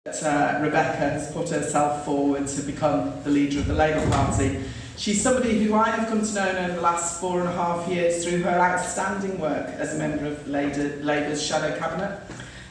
Rebecca has put herself forward to become the leader of the Labour Party. She's somebody who I have come to know over the last 4.5 years through her outstanding work as a member of Labour's shadow cabinet.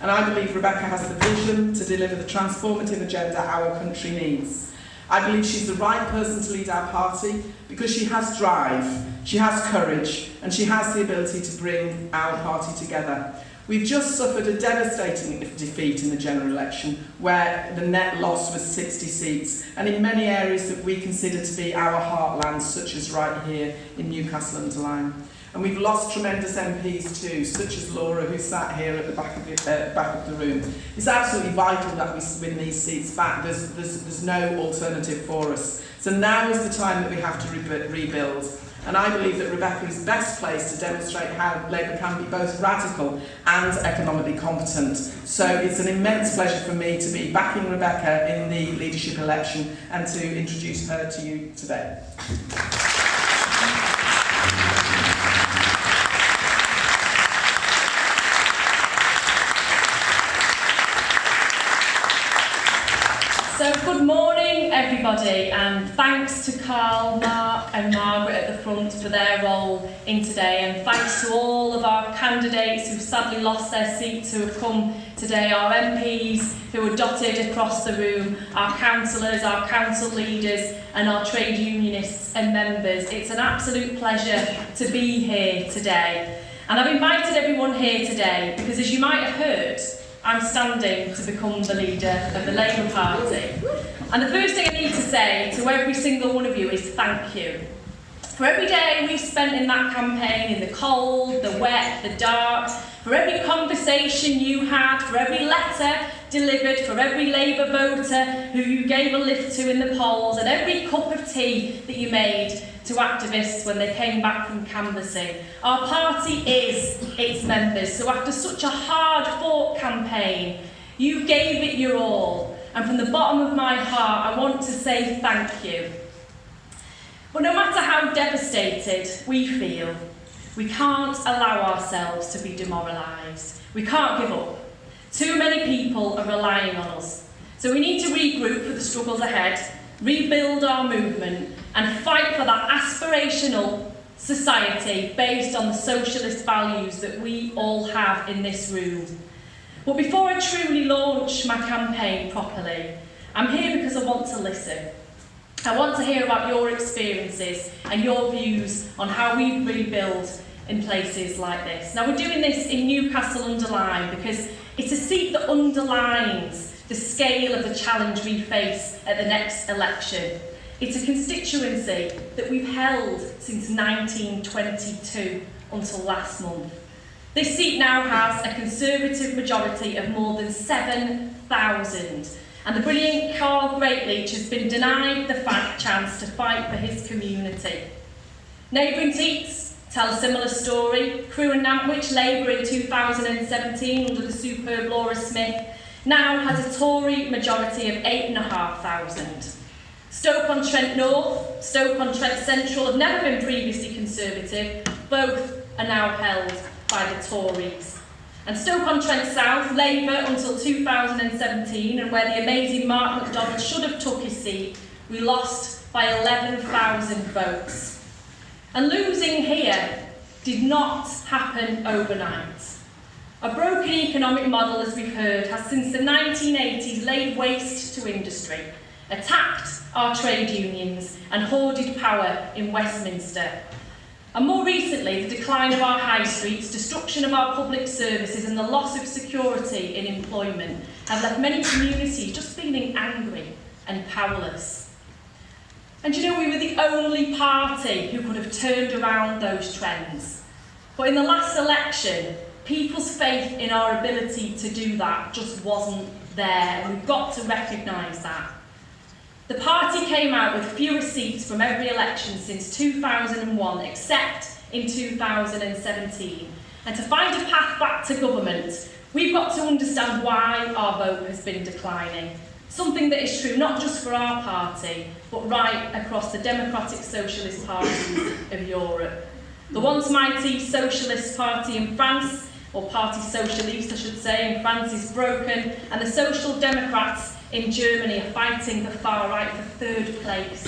And I believe Rebecca has the vision to deliver the transformative agenda our country needs. I believe she's the right person to lead our party because she has drive, she has courage, and she has the ability to bring our party together. We've just suffered a devastating defeat in the general election where the net loss was 60 seats, and in many areas that we consider to be our heartlands, such as right here in Newcastle-under-Lyme. And we've lost tremendous MPs too, such as Laura, who sat here at the back of the room. It's absolutely vital that we win these seats back. There's no alternative for us. So now is the time that we have to rebuild. And I believe that Rebecca is best placed to demonstrate how Labour can be both radical and economically competent. So it's an immense pleasure for me to be backing Rebecca in the leadership election and to introduce her to you today. So good morning everybody, and thanks to Carl, Mark and Margaret at the front for their role in today, and thanks to all of our candidates who've sadly lost their seats who have come today, our MPs who are dotted across the room, our councillors, our council leaders and our trade unionists and members. It's an absolute pleasure to be here today. And I've invited everyone here today because, as you might have heard, I'm standing to become the leader of the Labour Party. And the first thing I need to say to every single one of you is thank you. For every day we've spent in that campaign, in the cold, the wet, the dark, for every conversation you had, for every letter delivered, for every Labour voter who you gave a lift to in the polls, and every cup of tea that you made to activists when they came back from canvassing. Our party is its members, so after such a hard-fought campaign, you gave it your all, and from the bottom of my heart, I want to say thank you. But no matter how devastated we feel, we can't allow ourselves to be demoralised. We can't give up. Too many people are relying on us. So we need to regroup for the struggles ahead, rebuild our movement, and fight for that aspirational society based on the socialist values that we all have in this room. But before I truly launch my campaign properly, I'm here because I want to listen. I want to hear about your experiences and your views on how we rebuild in places like this. Now, we're doing this in Newcastle-under-Lyme because it's a seat that underlines the scale of the challenge we face at the next election. It's a constituency that we've held since 1922 until last month. This seat now has a Conservative majority of more than 7,000, and the brilliant Carl Greatbatch has been denied the chance to fight for his community. Neighbouring seats tell a similar story. Crewe and Nantwich Labour in 2017 under the superb Laura Smith now has a Tory majority of 8,500. Stoke-on-Trent North, Stoke-on-Trent Central have never been previously Conservative. Both are now held by the Tories. And Stoke-on-Trent South, Labour until 2017, and where the amazing Mark McDonald should have took his seat, we lost by 11,000 votes. And losing here did not happen overnight. A broken economic model, as we've heard, has since the 1980s laid waste to industry, attacked our trade unions and hoarded power in Westminster. And more recently, the decline of our high streets, destruction of our public services and the loss of security in employment have left many communities just feeling angry and powerless. And you know, we were the only party who could have turned around those trends. But in the last election, people's faith in our ability to do that just wasn't there, and we've got to recognise that. The party came out with fewer seats from every election since 2001, except in 2017. And to find a path back to government, we've got to understand why our vote has been declining. Something that is true not just for our party, but right across the democratic socialist parties of Europe. The once mighty Socialist Party in France or Parti Socialiste I should say, in France is broken, and the Social Democrats in Germany are fighting the far right for third place.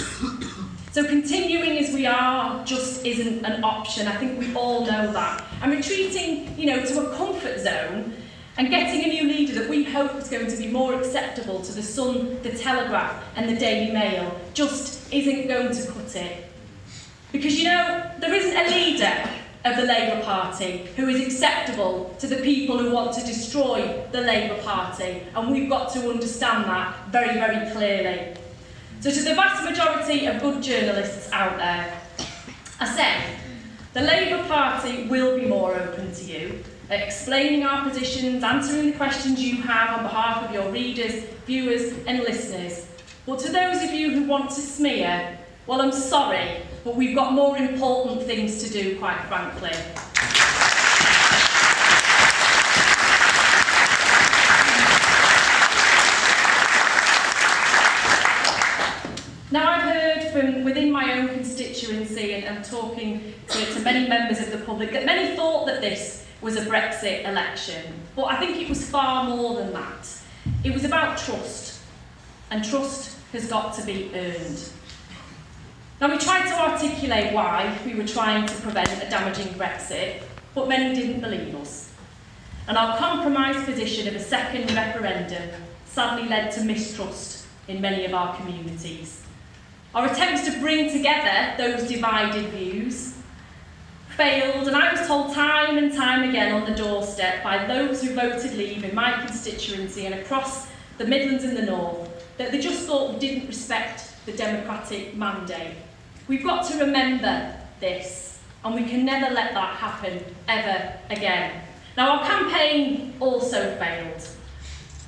So continuing as we are just isn't an option. I think we all know that. And retreating, to a comfort zone and getting a new leader that we hope is going to be more acceptable to the Sun, the Telegraph and the Daily Mail just isn't going to cut it. Because there isn't a leader of the Labour Party who is acceptable to the people who want to destroy the Labour Party, and we've got to understand that very, very clearly. So to the vast majority of good journalists out there, I say, the Labour Party will be more open to you, at explaining our positions, answering the questions you have on behalf of your readers, viewers and listeners. But to those of you who want to smear, well, I'm sorry, but we've got more important things to do, quite frankly. Now, I've heard from within my own constituency and talking to many members of the public that many thought that this was a Brexit election. But I think it was far more than that. It was about trust, and trust has got to be earned. Now, we tried to articulate why we were trying to prevent a damaging Brexit, but many didn't believe us. And our compromise position of a second referendum sadly led to mistrust in many of our communities. Our attempts to bring together those divided views failed, and I was told time and time again on the doorstep by those who voted Leave in my constituency and across the Midlands and the North that they just thought we didn't respect the democratic mandate. We've got to remember this, and we can never let that happen ever again. Now, our campaign also failed.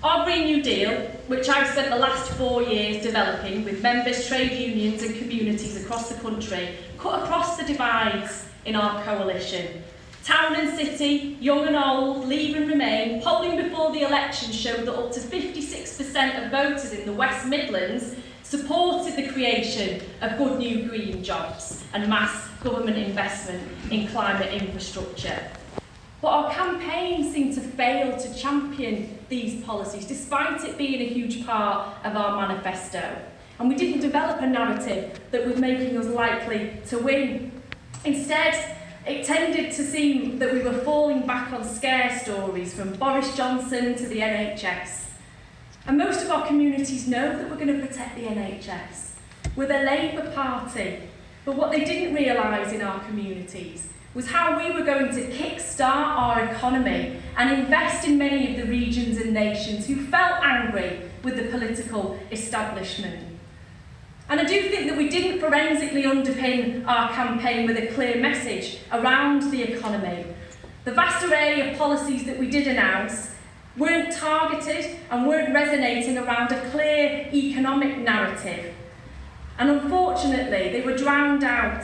Our Green New Deal, which I've spent the last 4 years developing with members, trade unions and communities across the country, cut across the divides in our coalition. Town and city, young and old, Leave and Remain, polling before the election showed that up to 56% of voters in the West Midlands supported the creation of good new green jobs and mass government investment in climate infrastructure. But our campaign seemed to fail to champion these policies, despite it being a huge part of our manifesto. And we didn't develop a narrative that was making us likely to win. Instead, it tended to seem that we were falling back on scare stories from Boris Johnson to the NHS. And most of our communities know that we're going to protect the NHS. We're the Labour Party. But what they didn't realise in our communities was how we were going to kickstart our economy and invest in many of the regions and nations who felt angry with the political establishment. And I do think that we didn't forensically underpin our campaign with a clear message around the economy. The vast array of policies that we did announce weren't targeted and weren't resonating around a clear economic narrative. And unfortunately, they were drowned out.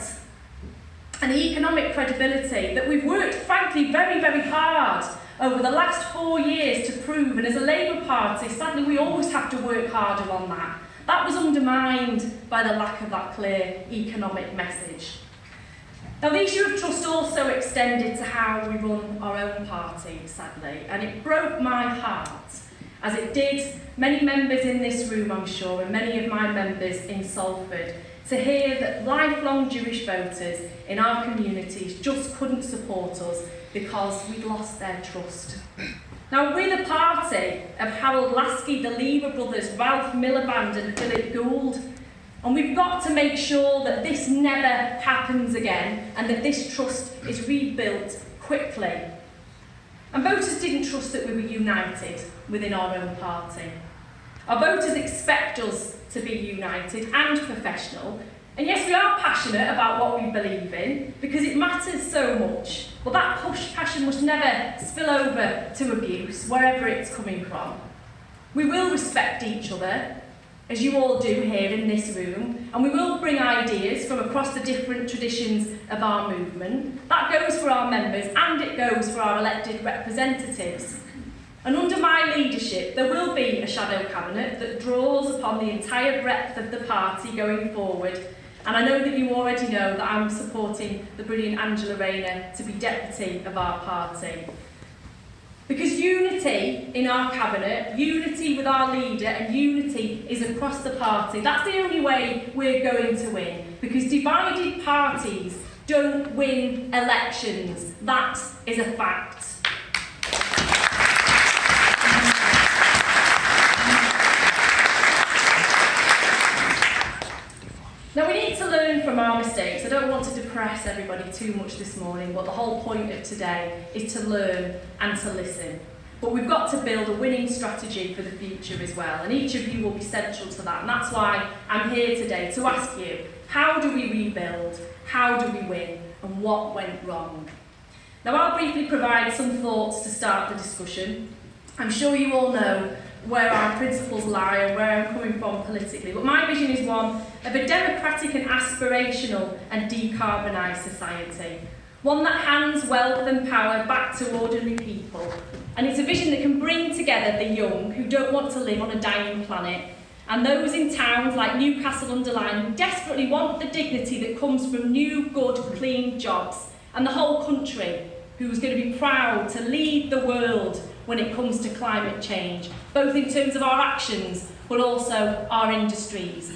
And the economic credibility that we've worked, frankly, very, very hard over the last 4 years to prove, and as a Labour Party, sadly, we always have to work harder on that. That was undermined by the lack of that clear economic message. Now, the issue of trust also extended to how we run our own party, sadly, and it broke my heart, as it did many members in this room, I'm sure, and many of my members in Salford, to hear that lifelong Jewish voters in our communities just couldn't support us because we'd lost their trust. Now, we're the party of Harold Lasky, the Lever brothers, Ralph Miliband and Philip Gould, and we've got to make sure that this never happens again and that this trust is rebuilt quickly. And voters didn't trust that we were united within our own party. Our voters expect us to be united and professional. And yes, we are passionate about what we believe in because it matters so much. But that passion must never spill over to abuse, wherever it's coming from. We will respect each other, as you all do here in this room, and we will bring ideas from across the different traditions of our movement. That goes for our members and it goes for our elected representatives. And under my leadership, there will be a shadow cabinet that draws upon the entire breadth of the party going forward. And I know that you already know that I'm supporting the brilliant Angela Rayner to be deputy of our party. Because unity in our cabinet, unity with our leader, and unity is across the party. That's the only way we're going to win. Because divided parties don't win elections. That is a fact. Now we need to learn from our mistakes. I don't want to depress everybody too much this morning, but the whole point of today is to learn and to listen. But we've got to build a winning strategy for the future as well, and each of you will be central to that. And that's why I'm here today to ask you, how do we rebuild? How do we win? And what went wrong? Now I'll briefly provide some thoughts to start the discussion. I'm sure you all know where our principles lie and where I'm coming from politically, but my vision is one of a democratic and aspirational and decarbonised society. One that hands wealth and power back to ordinary people. And it's a vision that can bring together the young who don't want to live on a dying planet, and those in towns like Newcastle-under-Lyme who desperately want the dignity that comes from new, good, clean jobs, and the whole country who's going to be proud to lead the world when it comes to climate change, both in terms of our actions but also our industries.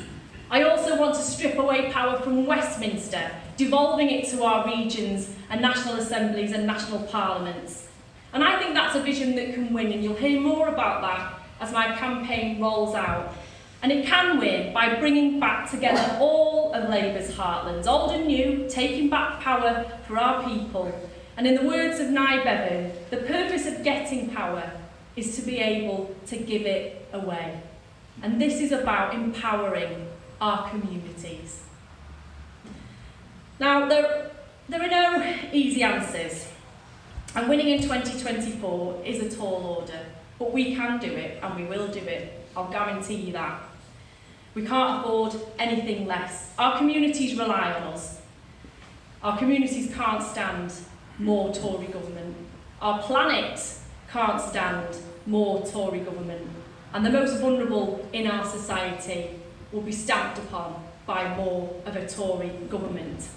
I also want to strip away power from Westminster, devolving it to our regions and national assemblies and national parliaments. And I think that's a vision that can win, and you'll hear more about that as my campaign rolls out. And it can win by bringing back together all of Labour's heartlands, old and new, taking back power for our people. And in the words of Nye Bevan, the purpose of getting power is to be able to give it away. And this is about empowering our communities. Now, there are no easy answers. And winning in 2024 is a tall order. But we can do it, and we will do it. I'll guarantee you that. We can't afford anything less. Our communities rely on us. Our communities can't stand more Tory government. Our planet can't stand more Tory government. And the most vulnerable in our society will be stamped upon by more of a Tory government.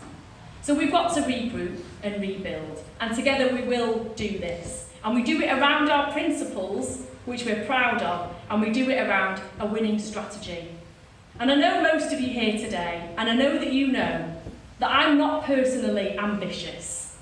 So we've got to regroup and rebuild. And together we will do this. And we do it around our principles, which we're proud of, and we do it around a winning strategy. And I know most of you here today, and I know that you know, that I'm not personally ambitious,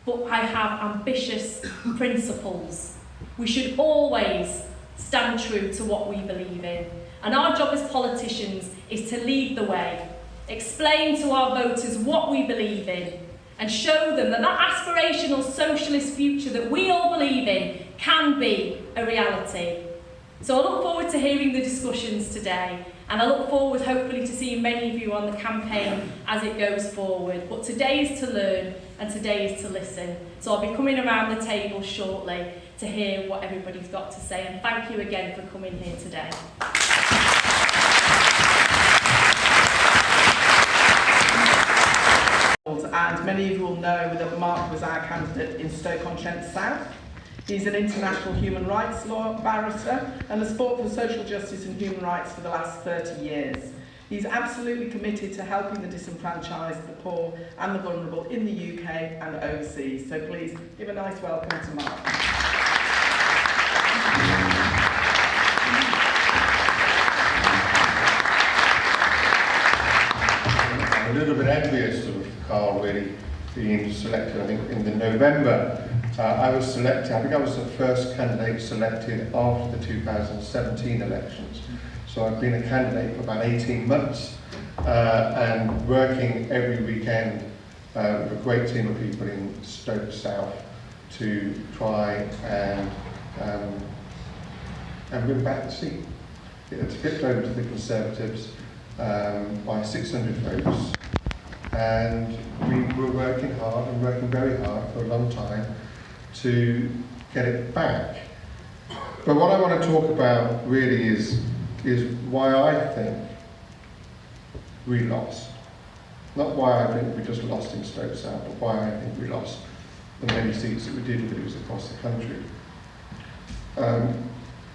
but I have ambitious principles. We should always stand true to what we believe in. And our job as politicians is to lead the way, explain to our voters what we believe in, and show them that that aspirational socialist future that we all believe in can be a reality. So I look forward to hearing the discussions today, and I look forward hopefully to seeing many of you on the campaign as it goes forward. But today is to learn and today is to listen. So I'll be coming around the table shortly to hear what everybody's got to say, and thank you again for coming here today. And many of you will know that Mark was our candidate in Stoke-on-Trent South. He's an international human rights law barrister and has fought for social justice and human rights for the last 30 years. He's absolutely committed to helping the disenfranchised, the poor and the vulnerable in the UK and overseas. So please give a nice welcome to Mark. I'm a little bit envious of Carl really being selected. I think in the November I was selected. I think I was the first candidate selected after the 2017 elections. So I've been a candidate for about 18 months and working every weekend with a great team of people in Stoke South to try and win back the seat. It's flipped over to the Conservatives by 600 votes, and we were working hard and working very hard for a long time to get it back. But what I want to talk about really is why I think we lost. Not why I think we just lost in Stoke South, but why I think we lost the many seats that we did lose across the country.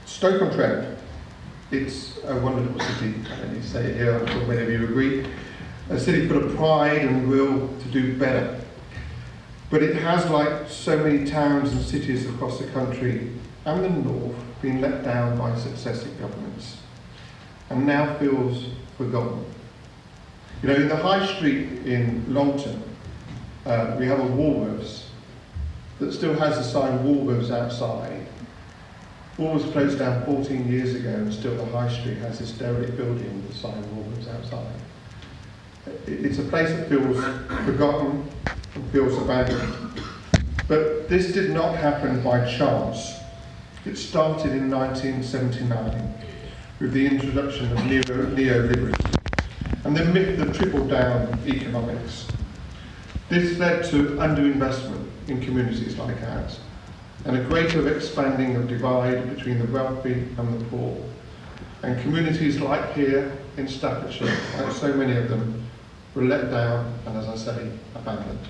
Stoke-on-Trent, it's a wonderful city, and you say it here, I'm sure many of you agree. A city full of pride and will to do better. But it has, like so many towns and cities across the country and the north, been let down by successive governments and now feels forgotten. You know, in the High Street in Longton, we have a Woolworths that still has the sign Woolworths outside. Woolworths closed down 14 years ago and still the High Street has this derelict building with the sign Woolworths outside. It's a place that feels forgotten and feels abandoned. But this did not happen by chance. It started in 1979 with the introduction of neoliberalism and the myth of trickle-down economics. This led to underinvestment in communities like ours and a greater expanding of divide between the wealthy and the poor. And communities like here in Staffordshire, like so many of them, were let down and, as I say, abandoned.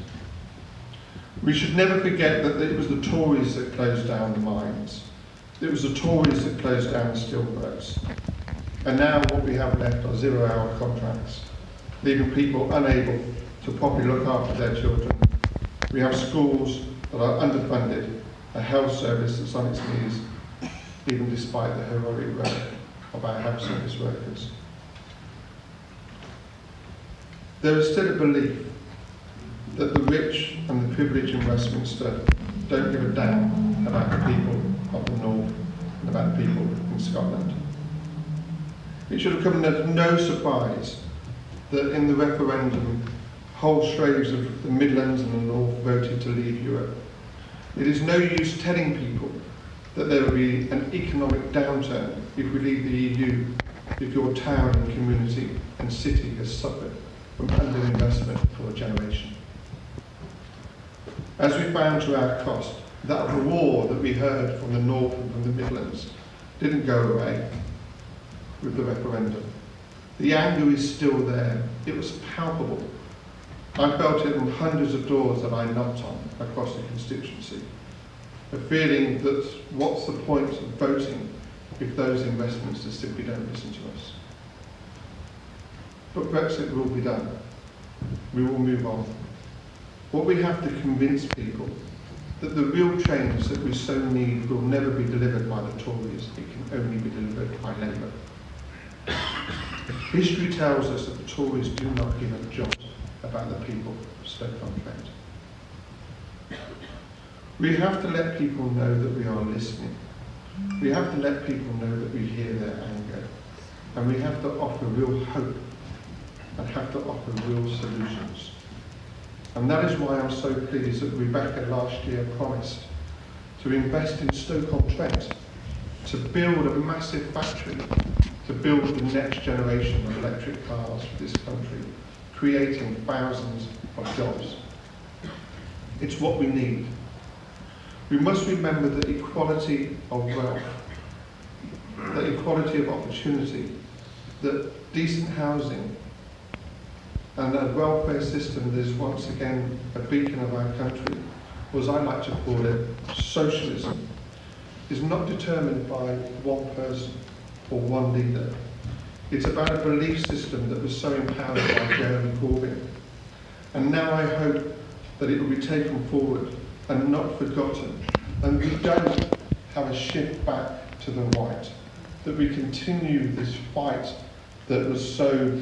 We should never forget that it was the Tories that closed down the mines. It was the Tories that closed down the steelworks. And now what we have left are 0-hour contracts, leaving people unable to properly look after their children. We have schools that are underfunded, a health service that's on its knees, even despite the heroic work of our health service workers. There is still a belief that the rich and the privileged in Westminster don't give a damn about the people of the North and about the people in Scotland. It should have come as no surprise that in the referendum, whole swathes of the Midlands and the North voted to leave Europe. It is no use telling people that there will be an economic downturn if we leave the EU, if your town and community and city has suffered from underinvestment for a generation. As we found to our cost, that roar that we heard from the North and from the Midlands didn't go away with the referendum. The anger is still there. It was palpable. I felt it on hundreds of doors that I knocked on across the constituency. A feeling that what's the point of voting if those in Westminster simply don't listen to us? But Brexit will be done. We will move on. What we have to convince people that the real change that we so need will never be delivered by the Tories, it can only be delivered by Labour. History tells us that the Tories do not give a jot about the people of Stoke-on-Trent. We have to let people know that we are listening. We have to let people know that we hear their anger. And we have to offer real hope and have to offer real solutions. And that is why I'm so pleased that Rebecca last year promised to invest in Stoke-on-Trent, to build a massive factory, to build the next generation of electric cars for this country, creating thousands of jobs. It's what we need. We must remember that equality of wealth, that equality of opportunity, that decent housing, and a welfare system that is once again a beacon of our country, or as I like to call it, socialism, is not determined by one person or one leader. It's about a belief system that was so empowered by Jeremy Corbyn. And now I hope that it will be taken forward and not forgotten. And we don't have a shift back to the right. That we continue this fight that was so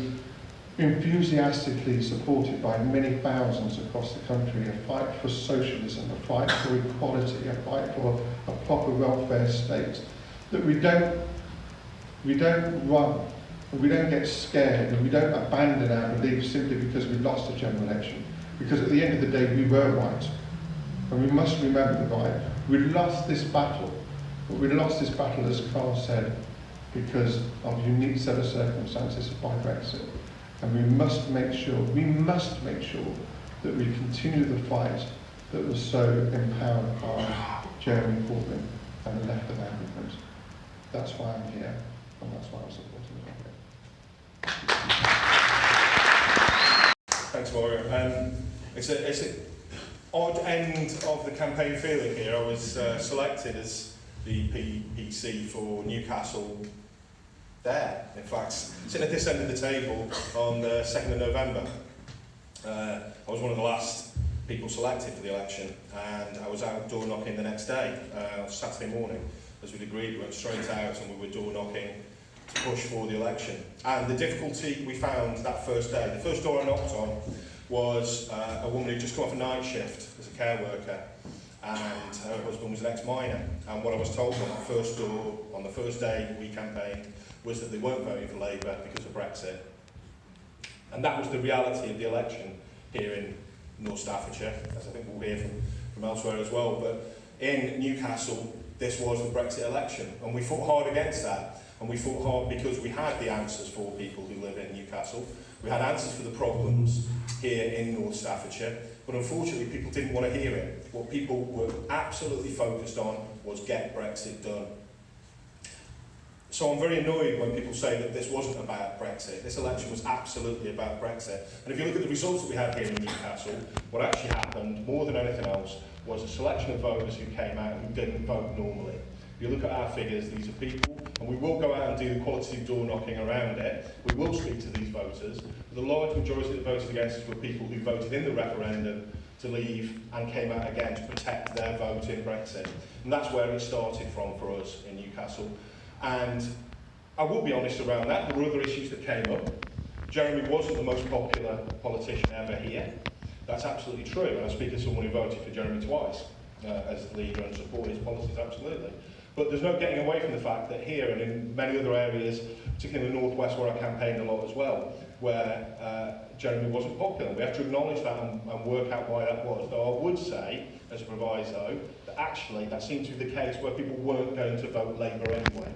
enthusiastically supported by many thousands across the country, a fight for socialism, a fight for equality, a fight for a proper welfare state. That we don't run, and we don't get scared, and we don't abandon our beliefs simply because we lost a general election. Because at the end of the day, we were right. And we must remember the right. We lost this battle, but we lost this battle, as Carl said, because of a unique set of circumstances by Brexit. And we must make sure that we continue the fight that was so empowered by Jeremy Corbyn and the left of our movement. That's why I'm here, and that's why I'm supporting the topic. Thanks, Maura. It's an odd end of the campaign feeling here. I was selected as the PPC for Newcastle there, in fact, sitting at this end of the table on the 2nd of November. I was one of the last people selected for the election, and I was out door knocking the next day, Saturday morning. As we'd agreed, we went straight out and we were door knocking to push for the election. And the difficulty we found that first day, the first door I knocked on was a woman who'd just come off a night shift as a care worker, and her husband was an ex-miner. And what I was told on that first door, on the first day we campaigned, was that they weren't voting for Labour because of Brexit. And that was the reality of the election here in North Staffordshire, as I think we'll hear from elsewhere as well. But in Newcastle, this was the Brexit election, and we fought hard against that. And we fought hard because we had the answers for people who live in Newcastle. We had answers for the problems here in North Staffordshire, but unfortunately people didn't want to hear it. What people were absolutely focused on was get Brexit done. So I'm very annoyed when people say that this wasn't about Brexit. This election was absolutely about Brexit. And if you look at the results that we had here in Newcastle, what actually happened, more than anything else, was a selection of voters who came out who didn't vote normally. If you look at our figures, these are people, and we will go out and do the quality door knocking around it. We will speak to these voters. But the large majority that voted against us were people who voted in the referendum to leave and came out again to protect their vote in Brexit. And that's where it started from for us in Newcastle. And I will be honest around that. There were other issues that came up. Jeremy wasn't the most popular politician ever here. That's absolutely true. And I speak as someone who voted for Jeremy twice as leader and support his policies, absolutely. But there's no getting away from the fact that here and in many other areas, particularly in the northwest where I campaigned a lot as well, where Jeremy wasn't popular. We have to acknowledge that and work out why that was. Though I would say, as a proviso, that actually that seemed to be the case where people weren't going to vote Labour anyway.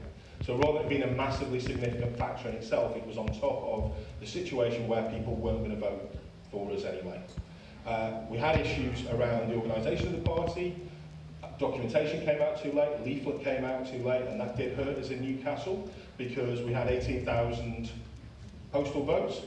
So rather than being a massively significant factor in itself, it was on top of the situation where people weren't going to vote for us anyway. We had issues around the organisation of the party. Documentation came out too late, leaflet came out too late, and that did hurt us in Newcastle because we had 18,000 postal votes,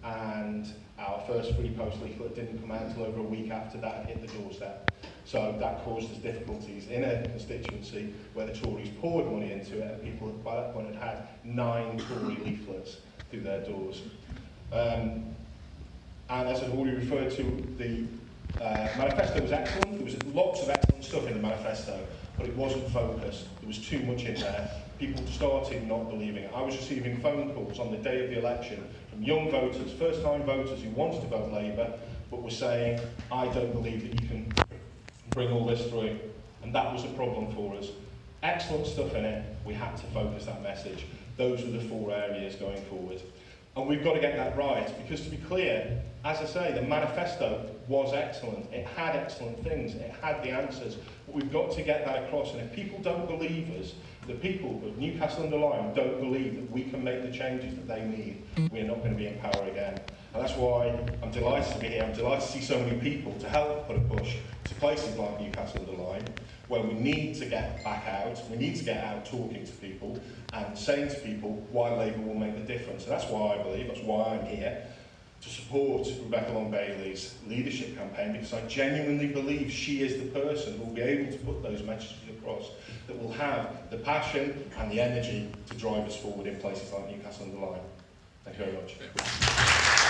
and our first free post leaflet didn't come out until over a week after that and hit the doorstep. So that caused us difficulties in a constituency where the Tories poured money into it, and people by that point had 9 Tory leaflets through their doors. And as I've already referred to, the manifesto was excellent. There was lots of excellent stuff in the manifesto, but it wasn't focused. There was too much in there. People started not believing it. I was receiving phone calls on the day of the election from young voters, first-time voters who wanted to vote Labour, but were saying, I don't believe that you can bring all this through. And that was a problem for us. Excellent stuff in it. We had to focus that message. Those were the 4 areas going forward. And we've got to get that right, because to be clear, as I say, the manifesto was excellent. It had excellent things. It had the answers. But we've got to get that across. And if people don't believe us, the people of Newcastle-under-Lyme don't believe that we can make the changes that they need, we're not going to be in power again. And that's why I'm delighted to be here. I'm delighted to see so many people to help put a push to places like Newcastle-under-Lyme, where we need to get back out. We need to get out talking to people and saying to people why Labour will make the difference. And that's why I believe, that's why I'm here, to support Rebecca Long-Bailey's leadership campaign, because I genuinely believe she is the person who will be able to put those messages across, that will have the passion and the energy to drive us forward in places like Newcastle-under-Lyme. Thank you very much.